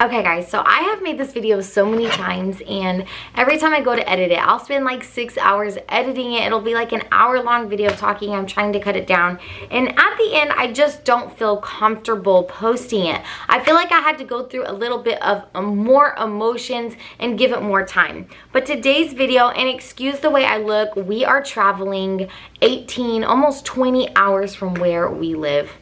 Okay guys, so I have made this video so many times, and every time I go to edit it, I'll spend like 6 hours editing it. It'll be like an hour-long video talking. I'm trying to cut it down, and at the end I just don't feel comfortable posting it. I feel like I had to go through a little bit of more emotions and give it more time. But today's video, and excuse the way I look, we are traveling 18, almost 20 hours from where we live.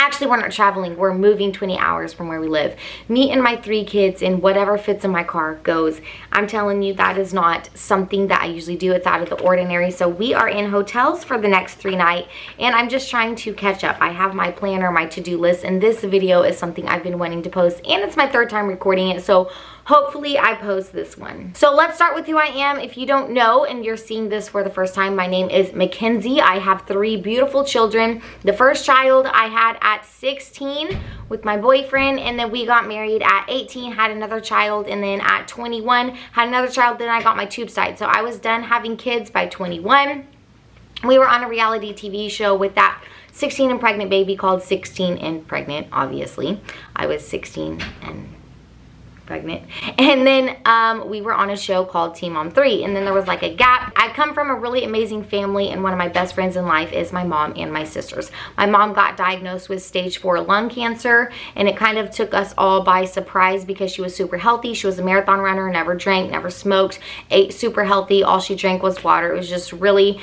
Actually, we're not traveling, we're moving 20 hours from where we live. Me and my 3 kids, and whatever fits in my car goes. I'm telling you, that is not something that I usually do. It's out of the ordinary. So we are in hotels for the next 3 nights, and I'm just trying to catch up. I have my planner, my to-do list, and this video is something I've been wanting to post, and it's my 3rd time recording it, so hopefully I post this one. So let's start with who I am. If you don't know and you're seeing this for the first time, my name is Mackenzie. I have 3 beautiful children. The first child I had at 16 with my boyfriend, and then we got married at 18, had another child, and then at 21 had another child. Then I got my tube side. So I was done having kids by 21. We were on a reality TV show with that 16 and pregnant baby called 16 and Pregnant, obviously. I was 16 and pregnant, and then we were on a show called Teen Mom 3, and then there was like a gap. I come from a really amazing family, and one of my best friends in life is my mom and my sisters. My mom got diagnosed with stage 4 lung cancer, and it kind of took us all by surprise because she was super healthy. She was a marathon runner, never drank, never smoked, ate super healthy. All she drank was water. It was just really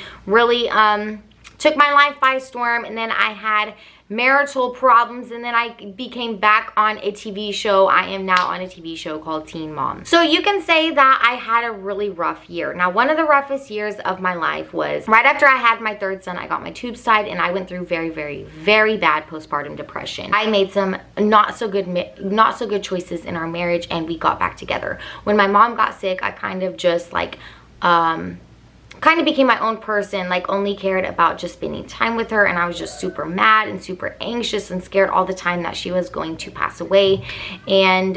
took my life by storm. And then I had marital problems, and then I became back on a TV show. I am now on a TV show called Teen Mom. So you can say that I had a really rough year. Now, one of the roughest years of my life was right after I had my 3rd son. I got my tube side, and I went through very bad postpartum depression. I made some not so good choices in our marriage, and we got back together. When my mom got sick, I kind of just like kind of became my own person, like only cared about just spending time with her, and I was just super mad and super anxious and scared all the time that she was going to pass away. And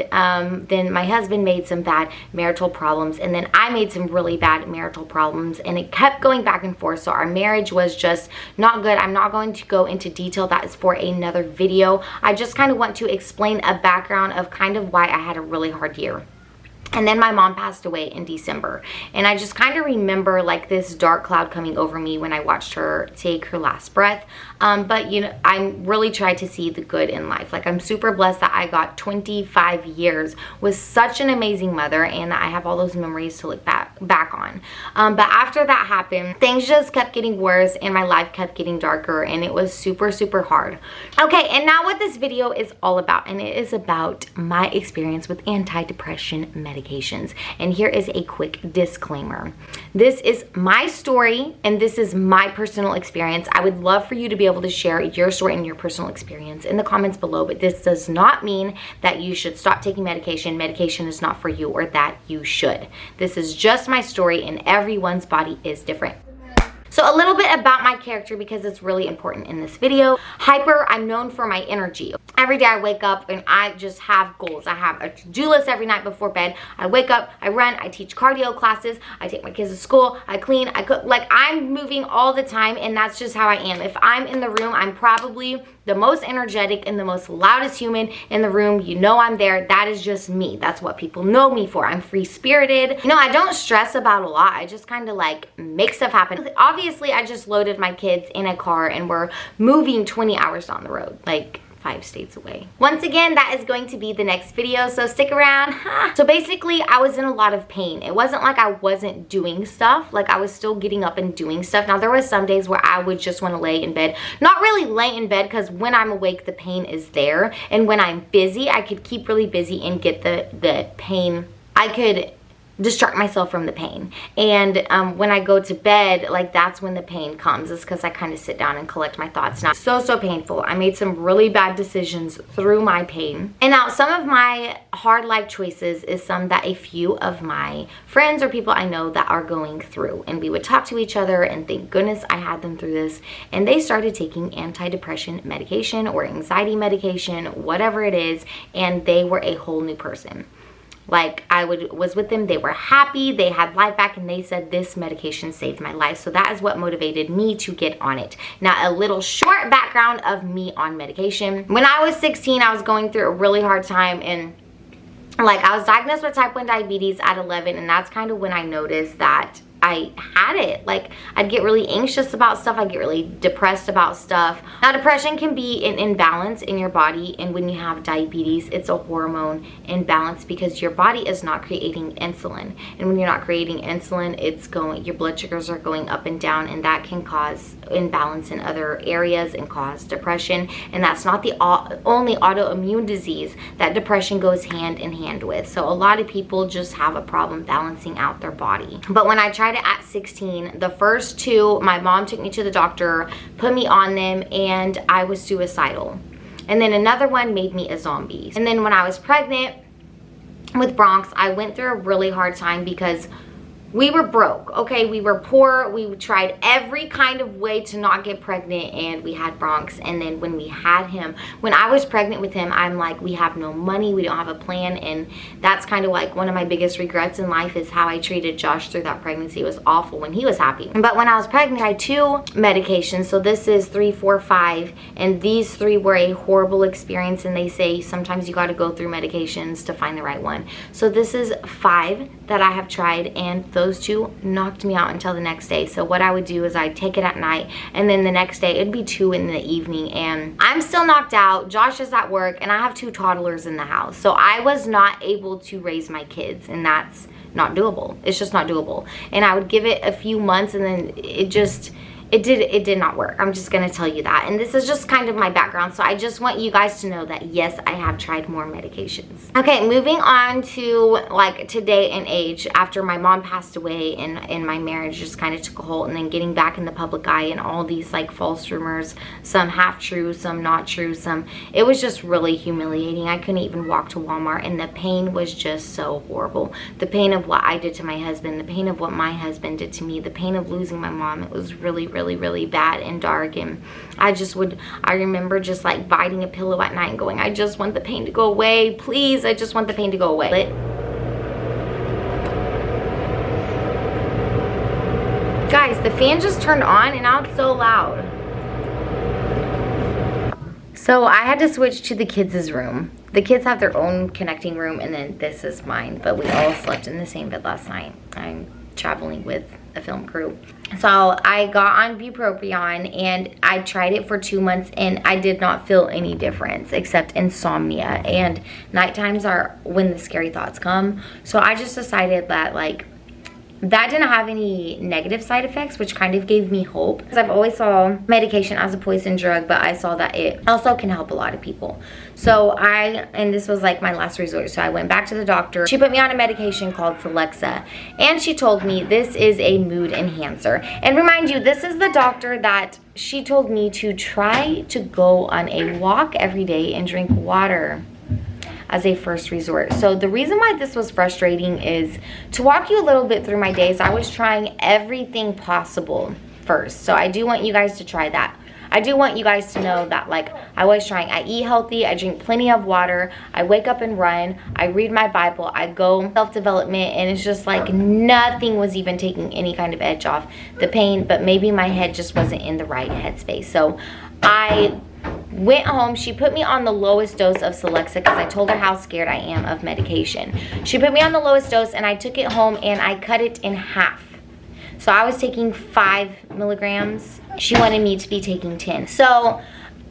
then my husband made some bad marital problems, and then I made some really bad marital problems, and it kept going back and forth. So our marriage was just not good. I'm not going to go into detail. That is for another video. I just kind of want to explain a background of kind of why I had a really hard year. And then my mom passed away in December, and I just kind of remember like this dark cloud coming over me when I watched her take her last breath. But you know, I really tried to see the good in life. Like, I'm super blessed that I got 25 years with such an amazing mother, and that I have all those memories to look back on. But after that happened, things just kept getting worse, and my life kept getting darker, and it was super hard. Okay, and now what this video is all about, and it is about my experience with antidepressant medications. And here is a quick disclaimer. This is my story, and this is my personal experience. I would love for you to be able to share your story and your personal experience in the comments below, but this does not mean that you should stop taking medication. Medication is not for you, or that you should. This is just my story, and everyone's body is different. So a little bit about my character, because it's really important in this video. Hyper, I'm known for my energy. Every day I wake up and I just have goals. I have a to-do list every night before bed. I wake up, I run, I teach cardio classes, I take my kids to school, I clean, I cook. Like, I'm moving all the time, and that's just how I am. If I'm in the room, I'm probably the most energetic and the most loudest human in the room. You know I'm there. That is just me. That's what people know me for. I'm free-spirited. You know, I don't stress about a lot. I just kind of like make stuff happen. Obviously, I just loaded my kids in a car, and we're moving 20 hours down the road, like 5 states away. Once again, that is going to be the next video, so stick around. So basically, I was in a lot of pain. It wasn't like I wasn't doing stuff. Like, I was still getting up and doing stuff. Now, there was some days where I would just want to lay in bed. Not really lay in bed, because when I'm awake, the pain is there. And when I'm busy, I could keep really busy and get the pain. I could distract myself from the pain. And when I go to bed, like, that's when the pain comes. It's because I kind of sit down and collect my thoughts. Now, so painful. I made some really bad decisions through my pain. And now, some of my hard life choices is some that a few of my friends or people I know that are going through. And we would talk to each other, and thank goodness I had them through this. And they started taking antidepressant medication or anxiety medication, whatever it is, and they were a whole new person. Like, I was with them, they were happy, they had life back, and they said this medication saved my life. So that is what motivated me to get on it. Now, a little short background of me on medication. When I was 16, I was going through a really hard time, and like, I was diagnosed with type 1 diabetes at 11, and that's kind of when I noticed that I had it. Like, I'd get really anxious about stuff. I'd get really depressed about stuff. Now, depression can be an imbalance in your body, and when you have diabetes, it's a hormone imbalance because your body is not creating insulin. And when you're not creating insulin, your blood sugars are going up and down, and that can cause imbalance in other areas and cause depression. And that's not the only autoimmune disease that depression goes hand in hand with. So a lot of people just have a problem balancing out their body. But when I tried it at 16, the first 2, my mom took me to the doctor, put me on them, and I was suicidal. And then another one made me a zombie. And then when I was pregnant with Bronx, I went through a really hard time because we were broke, okay? We were poor. We tried every kind of way to not get pregnant, and we had Bronx. And then when we had him, when I was pregnant with him, I'm like, we have no money. We don't have a plan. And that's kind of like one of my biggest regrets in life is how I treated Josh through that pregnancy. It was awful when he was happy. But when I was pregnant, I had 2 medications. So this is 3, 4, 5. And these 3 were a horrible experience. And they say sometimes you got to go through medications to find the right one. So this is 5 that I have tried, and those 2 knocked me out until the next day. So what I would do is I'd take it at night, and then the next day it'd be 2 in the evening, and I'm still knocked out. Josh is at work, and I have 2 toddlers in the house. So I was not able to raise my kids, and that's not doable. It's just not doable. And I would give it a few months, and then it did not work. I'm just gonna tell you that. And this is just kind of my background. So I just want you guys to know that yes, I have tried more medications. Okay, moving on to like today and age. After my mom passed away and my marriage just kind of took a hold, and then getting back in the public eye and all these like false rumors, some half true, some not true, it was just really humiliating. I couldn't even walk to Walmart, and the pain was just so horrible. The pain of what I did to my husband, the pain of what my husband did to me, the pain of losing my mom. It was really, really bad and dark. And I remember just like biting a pillow at night and going, I just want the pain to go away, please. I just want the pain to go away. Guys, the fan just turned on and now it's so loud. So I had to switch to the kids' room. The kids have their own connecting room, and then this is mine, but we all slept in the same bed last night. I'm traveling with a film crew. So I got on bupropion, and I tried it for 2 months, and I did not feel any difference except insomnia, and night times are when the scary thoughts come. So I just decided that like that didn't have any negative side effects, which kind of gave me hope. Because I've always saw medication as a poison drug, but I saw that it also can help a lot of people. So and this was like my last resort. So I went back to the doctor. She put me on a medication called Celexa, and she told me this is a mood enhancer. And remind you, this is the doctor that she told me to try to go on a walk every day and drink water as a first resort. So the reason why this was frustrating is to walk you a little bit through my days. I was trying everything possible first. So I do want you guys to try that. I do want you guys to know that like I was trying. I eat healthy, I drink plenty of water, I wake up and run, I read my Bible, I go self-development, and it's just like nothing was even taking any kind of edge off the pain, but maybe my head just wasn't in the right headspace. So I went home. She put me on the lowest dose of Celexa because I told her how scared I am of medication. She put me on the lowest dose, and I took it home and I cut it in half. So I was taking 5 milligrams. She wanted me to be taking 10. So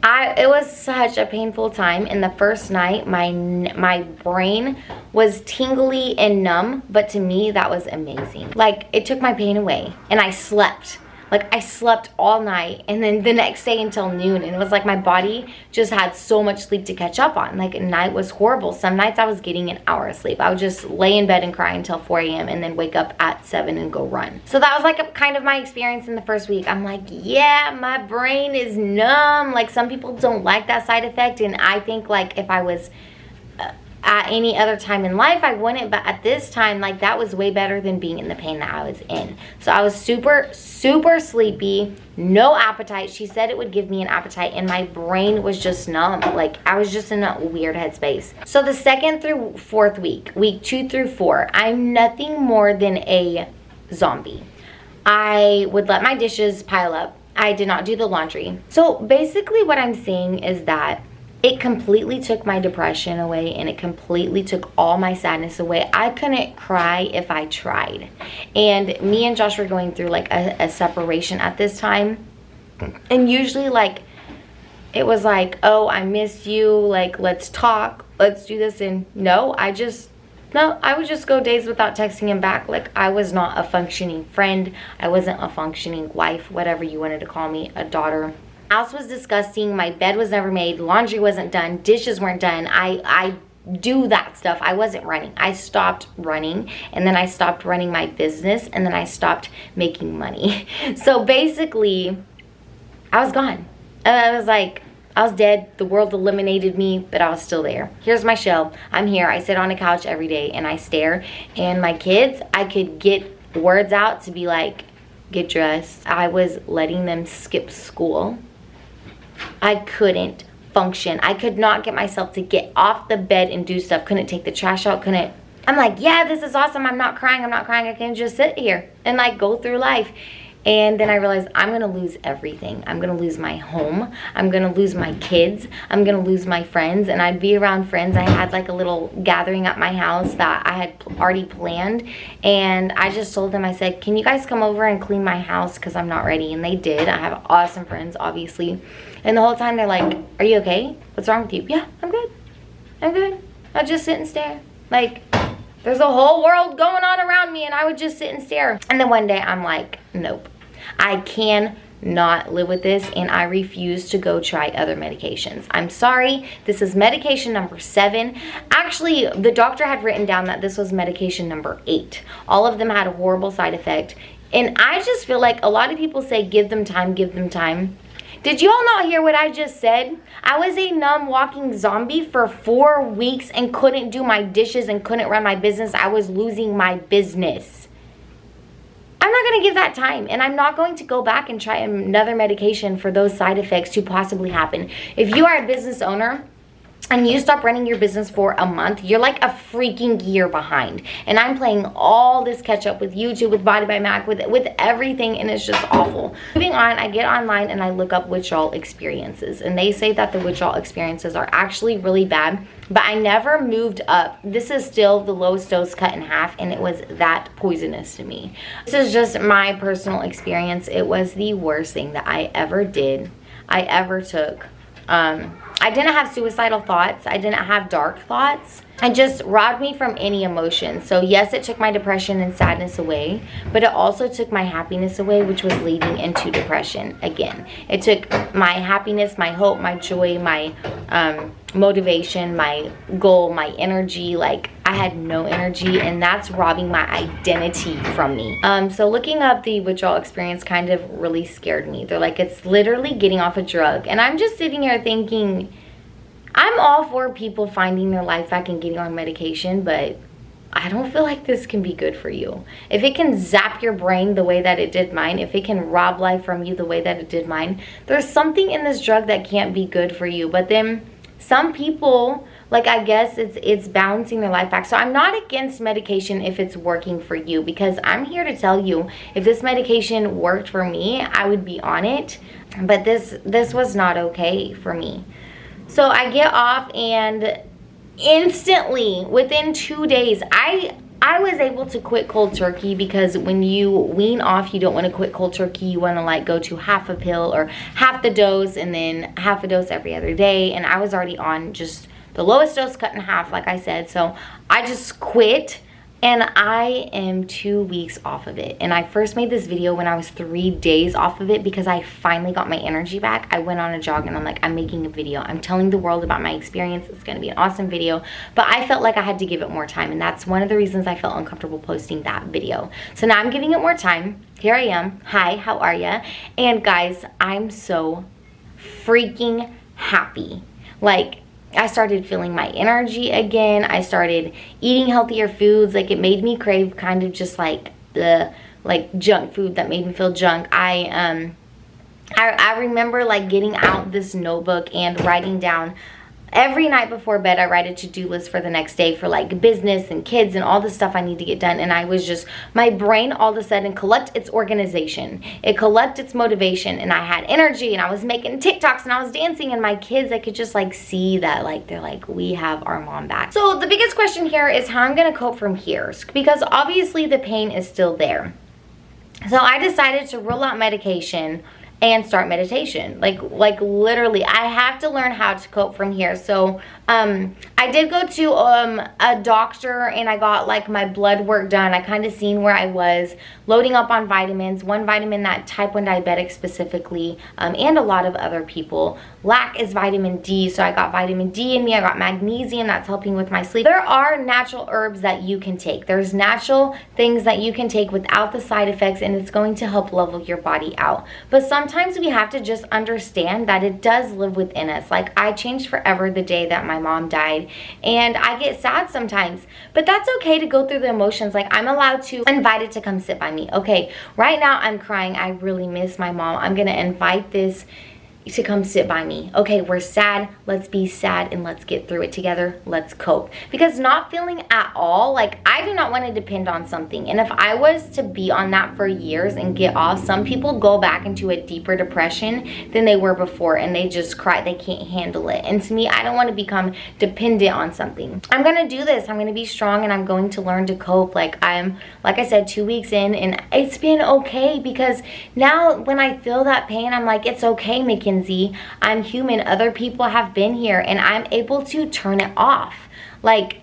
it was such a painful time. And the first night, my brain was tingly and numb, but to me that was amazing. Like, it took my pain away, and I slept. Like, I slept all night, and then the next day until noon, and it was like my body just had so much sleep to catch up on. Like, night was horrible. Some nights I was getting an hour of sleep. I would just lay in bed and cry until 4 a.m. and then wake up at 7 and go run. So that was like a kind of my experience in the first week. I'm like, yeah, my brain is numb. Like, some people don't like that side effect, and I think like if I was at any other time in life I wouldn't, but at this time, like, that was way better than being in the pain that I was in. So I was super sleepy, no appetite. She said it would give me an appetite, and my brain was just numb. Like, I was just in a weird headspace. So the 2nd through 4th week 2 through 4, I'm nothing more than a zombie. I would let my dishes pile up. I did not do the laundry. So basically what I'm saying is that it completely took my depression away, and it completely took all my sadness away. I couldn't cry if I tried. And me and Josh were going through like a separation at this time. And usually like, it was like, oh, I miss you, like, let's talk, let's do this. And no, I would just go days without texting him back. Like, I was not a functioning friend. I wasn't a functioning wife, whatever you wanted to call me, a daughter. House was disgusting. My bed was never made. Laundry wasn't done. Dishes weren't done. I do that stuff. I wasn't running. I stopped running, and then I stopped running my business, and then I stopped making money. So basically, I was gone. I was like, I was dead. The world eliminated me, but I was still there. Here's my shell. I'm here. I sit on a couch every day and I stare. And my kids, I could get words out to be like, get dressed. I was letting them skip school. I couldn't function. I could not get myself to get off the bed and do stuff. Couldn't take the trash out. I'm like, yeah, this is awesome. I'm not crying. I'm not crying. I can just sit here and like go through life. And then I realized I'm going to lose everything. I'm going to lose my home. I'm going to lose my kids. I'm going to lose my friends. And I'd be around friends. I had like a little gathering at my house that I had already planned. And I just told them, I said, can you guys come over and clean my house? Because I'm not ready. And they did. I have awesome friends, obviously. And the whole time they're like, are you okay? What's wrong with you? Yeah, I'm good. I'm good. I'll just sit and stare. Like, there's a whole world going on around me, and I would just sit and stare. And then one day I'm like, nope. I cannot live with this, and I refuse to go try other medications. I'm sorry. This is medication number 7. Actually, the doctor had written down that this was medication number 8. All of them had a horrible side effect. And I just feel like a lot of people say, give them time, give them time. Did you all not hear what I just said? I was a numb walking zombie for 4 weeks and couldn't do my dishes and couldn't run my business. I was losing my business. I'm not going to give that time, and I'm not going to go back and try another medication for those side effects to possibly happen. If you are a business owner and you stop running your business for a month, you're like a freaking year behind. And I'm playing all this catch up with YouTube, with Body by Mac, with everything, and it's just awful. Moving on, I get online and I look up withdrawal experiences, and they say that the withdrawal experiences are actually really bad, but I never moved up. This is still the lowest dose cut in half, and it was that poisonous to me. This is just my personal experience. It was the worst thing that I ever did, I ever took. I didn't have suicidal thoughts. I didn't have dark thoughts. It just robbed me from any emotion. So yes, it took my depression and sadness away, but it also took my happiness away, which was leading into depression again. It took my happiness, my hope, my joy, my motivation, my goal, my energy. Like, I had no energy, and that's robbing my identity from me. So looking up the withdrawal experience kind of really scared me. They're like, it's literally getting off a drug. And I'm just sitting here thinking, I'm all for people finding their life back and getting on medication, but I don't feel like this can be good for you. If it can zap your brain the way that it did mine, if it can rob life from you the way that it did mine, there's something in this drug that can't be good for you. But then some people, like, I guess it's balancing their life back. So I'm not against medication if it's working for you, because I'm here to tell you, if this medication worked for me, I would be on it. But this was not okay for me. So I get off, and instantly, within 2 days, I was able to quit cold turkey, because when you wean off, you don't want to quit cold turkey. You want to like go to half a pill or half the dose, and then half a dose every other day. And I was already on just the lowest dose cut in half, like I said. So I just quit, and I am 2 weeks off of it. And I first made this video when I was 3 days off of it, because I finally got my energy back. I went on a jog, and I'm like, I'm making a video. I'm telling the world about my experience. It's gonna be an awesome video. But I felt like I had to give it more time, and that's one of the reasons I felt uncomfortable posting that video. So now I'm giving it more time. Here I am. Hi, how are ya? And guys, I'm so freaking happy. Like, I started feeling my energy again. I started eating healthier foods. Like, it made me crave kind of just like the junk food that made me feel junk. I remember like getting out this notebook and writing down Every night before bed, I write a to-do list for the next day for like business and kids and all the stuff I need to get done. And I was just, my brain all of a sudden collect its organization. It collect its motivation, and I had energy, and I was making TikToks and I was dancing, and my kids, I could just like see that like, they're like, we have our mom back. So the biggest question here is how I'm gonna cope from here, because obviously the pain is still there. So I decided to rule out medication and start meditation. Like literally, I have to learn how to cope from here. So I did go to a doctor, and I got like my blood work done. I kind of seen where I was, loading up on vitamins. One vitamin that type 1 diabetic specifically, and a lot of other people lack, is vitamin D. So I got vitamin D in me. I got magnesium that's helping with my sleep. There are natural herbs that you can take. There's natural things that you can take without the side effects, and it's going to help level your body out. But sometimes we have to just understand that it does live within us. Like, I changed forever the day that my mom died, and I get sad sometimes, but that's okay to go through the emotions. Like, I'm allowed to invite it to come sit by me. Okay, right now I'm crying. I really miss my mom. I'm gonna invite this to come sit by me. Okay, we're sad. Let's be sad and let's get through it together. Let's cope. Because not feeling at all, like, I do not want to depend on something. And if I was to be on that for years and get off, some people go back into a deeper depression than they were before, and they just cry. They can't handle it. And to me, I don't want to become dependent on something. I'm going to do this. I'm going to be strong, and I'm going to learn to cope. Like I said, 2 weeks in, and it's been okay, because now when I feel that pain, I'm like, it's okay, Mackenzie. I'm human. Other people have been here, and I'm able to turn it off. Like,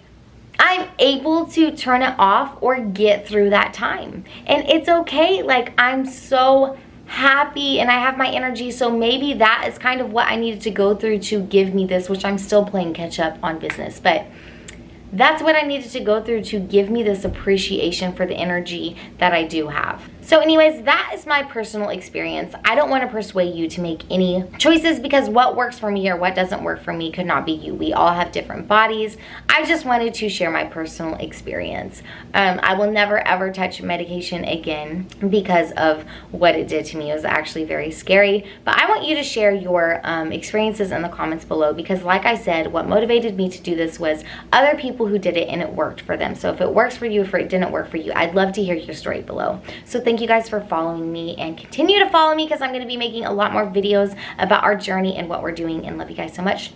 I'm able to turn it off or get through that time. And it's okay. Like, I'm so happy and I have my energy. So maybe that is kind of what I needed to go through to give me this, which I'm still playing catch up on business. But that's what I needed to go through to give me this appreciation for the energy that I do have. So anyways, that is my personal experience. I don't want to persuade you to make any choices, because what works for me or what doesn't work for me could not be you. We all have different bodies. I just wanted to share my personal experience. I will never ever touch medication again because of what it did to me. It was actually very scary. But I want you to share your experiences in the comments below, because like I said, what motivated me to do this was other people who did it and it worked for them. So if it works for you, if it didn't work for you, I'd love to hear your story below. So thank you guys for following me, and continue to follow me, because I'm going to be making a lot more videos about our journey and what we're doing, and love you guys so much.